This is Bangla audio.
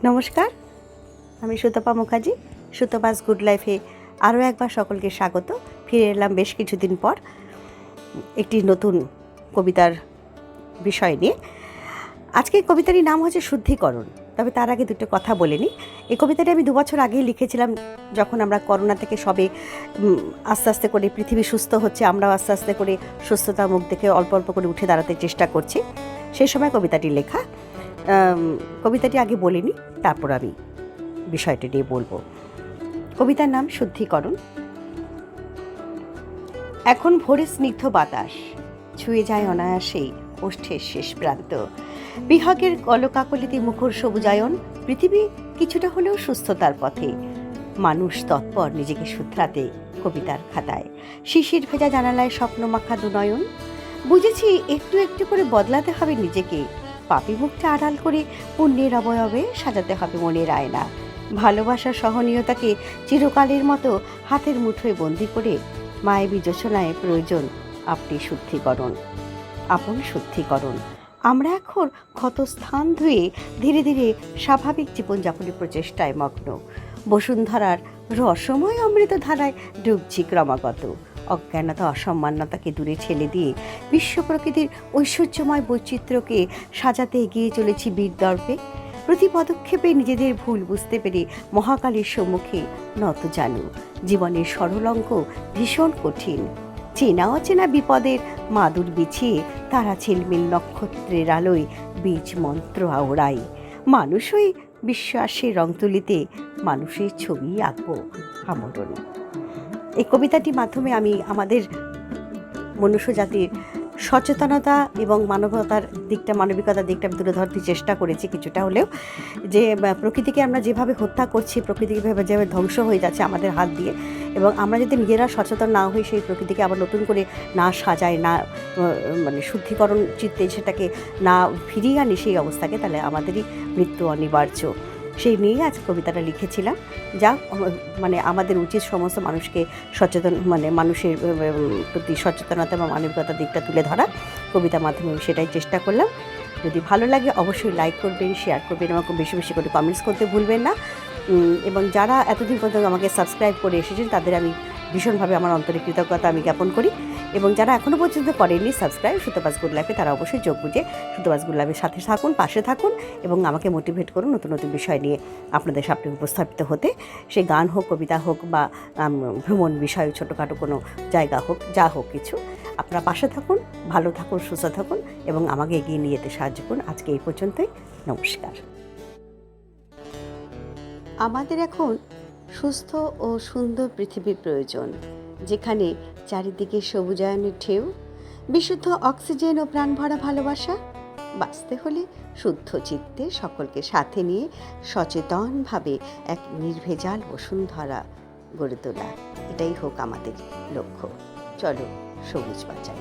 নমস্কার, আমি সুতপা মুখার্জি। সুতপাস গুড লাইফে আরও একবার সকলকে স্বাগত। ফিরে এলাম বেশ কিছুদিন পর একটি নতুন কবিতার বিষয় নিয়ে। আজকে কবিতাটির নাম হচ্ছে শুদ্ধিকরণ। তবে তার আগে দুটো কথা বলে নিই। এই কবিতাটি আমি 2 বছর আগেই লিখেছিলাম, যখন আমরা করোনা থেকে সবে আস্তে আস্তে করে পৃথিবী সুস্থ হচ্ছে, আমরাও আস্তে আস্তে করে সুস্থতার মুখ দেখে অল্প অল্প করে উঠে দাঁড়াতে চেষ্টা করছি। সেই সময় কবিতাটি লেখা। কবিতাটি আগে বলিনি, তারপর আমি বিষয়টি নিয়ে বলবো। কবিতার নাম শুদ্ধিকরণ। এখন ভোরের স্নিগ্ধ বাতাস ছুঁয়ে যায় অনায়াসেই ওষ্ঠের শেষ প্রান্ত। বিহাগের কলকাকলিতে মুখর সবুজায়ন, পৃথিবী কিছুটা হলেও সুস্থতার পথে। মানুষ তৎপর নিজেকে শুধরাতে কবিতার খাতায়। শিশির ভেজা জানালায় স্বপ্নমাখা দুনয়ন। বুঝেছি একটু একটু করে বদলাতে হবে নিজেকে। পাপী মুখটা আড়াল করে পুণ্যের অবয়বে সাজাতে হবে মনের আয়না। ভালোবাসার সহনীয়তাকে চিরকালের মতো হাতের মুঠোয় বন্দি করে মায়াবী যোচনায় প্রয়োজন আপনি শুদ্ধিকরণ, আপন শুদ্ধিকরণ। আমরা এখন ক্ষত স্থান ধুয়ে ধীরে ধীরে স্বাভাবিক জীবনযাপনের প্রচেষ্টায় মগ্ন। বসুন্ধরার রসময় অমৃত ধারায় ডুবছি ক্রমাগত। অজ্ঞানতা অসম্মানতাকে দূরে ঠেলে দিয়ে বিশ্ব প্রকৃতির ঐশ্বর্যময় বৈচিত্র্যকে সাজাতে এগিয়ে চলেছি বীর দর্পে। প্রতি পদক্ষেপে নিজেদের ভুল বুঝতে পেরে মহাকালের সম্মুখে নত জানু। জীবনের সরল অঙ্ক ভীষণ কঠিন। চেনা অচেনা বিপদের মাদুর বিছিয়ে তারা ঝিলমিল নক্ষত্রের আলোয় বীজ মন্ত্র আওড়াই। মানুষই বিশ্বাসের রং তুলিতে মানুষের ছবি আঁকবো আমরণে। এই কবিতাটির মাধ্যমে আমি আমাদের মনুষ্য জাতির সচেতনতা এবং মানবিকতার দিকটা তুলে ধরতে চেষ্টা করেছি কিছুটা হলেও। যে প্রকৃতিকে আমরা যেভাবে হত্যা করছি, প্রকৃতিকে যেভাবে ধ্বংস হয়ে যাচ্ছে আমাদের হাত দিয়ে, এবং আমরা যদি নিজেরা সচেতন না হই সেই প্রকৃতিকে আবার নতুন করে না সাজাই, না শুদ্ধিকরণ চিত্তে সেটাকে না ফিরিয়ে আনি সেই অবস্থাকে, তাহলে আমাদেরই মৃত্যু অনিবার্য। সেই নিয়েই আজ কবিতাটা লিখেছিলাম। যা আমাদের উচিত সমস্ত মানুষকে সচেতন, মানুষের প্রতি সচেতনতা এবং মানবিকতার দিকটা তুলে ধরা। কবিতার মাধ্যমে আমি সেটাই চেষ্টা করলাম। যদি ভালো লাগে অবশ্যই লাইক করবেন, শেয়ার করবেন এবং বেশি বেশি করে কমেন্টস করতে ভুলবেন না। এবং যারা এতদিন পর্যন্ত আমাকে সাবস্ক্রাইব করে এসেছেন তাদের আমি ভীষণভাবে আমার আন্তরিক কৃতজ্ঞতা আমি জ্ঞাপন করি। এবং যারা এখনও পর্যন্ত করেননি সাবস্ক্রাইব সুতপাস গুড লাইফে, তারা অবশ্যই চোখ বুঝে সুতপাস গুড লাইফের সাথে থাকুন, পাশে থাকুন এবং আমাকে মোটিভেট করুন নতুন নতুন বিষয় নিয়ে আপনাদের সামনে উপস্থাপিত হতে। সে গান হোক, কবিতা হোক বা ভ্রমণ বিষয়, ছোটোখাটো কোনো জায়গা হোক, যা হোক কিছু, আপনারা পাশে থাকুন, ভালো থাকুন, সুস্থ থাকুন এবং আমাকে এগিয়ে নিয়ে যেতে সাহায্য করুন। আজকে এই পর্যন্তই। নমস্কার। আমাদের এখন সুস্থ ও সুন্দর পৃথিবীর প্রয়োজন, যেখানে চারিদিকে সবুজায়নের ঢেউ, বিশুদ্ধ অক্সিজেন ও প্রাণভরা ভালোবাসা। বাঁচতে হলে শুদ্ধ চিত্তে সকলকে সাথে নিয়ে সচেতনভাবে এক নির্ভেজাল বসুন্ধরা গড়ে তোলা, এটাই হোক আমাদের লক্ষ্য। চলো সবুজ বাঁচাই।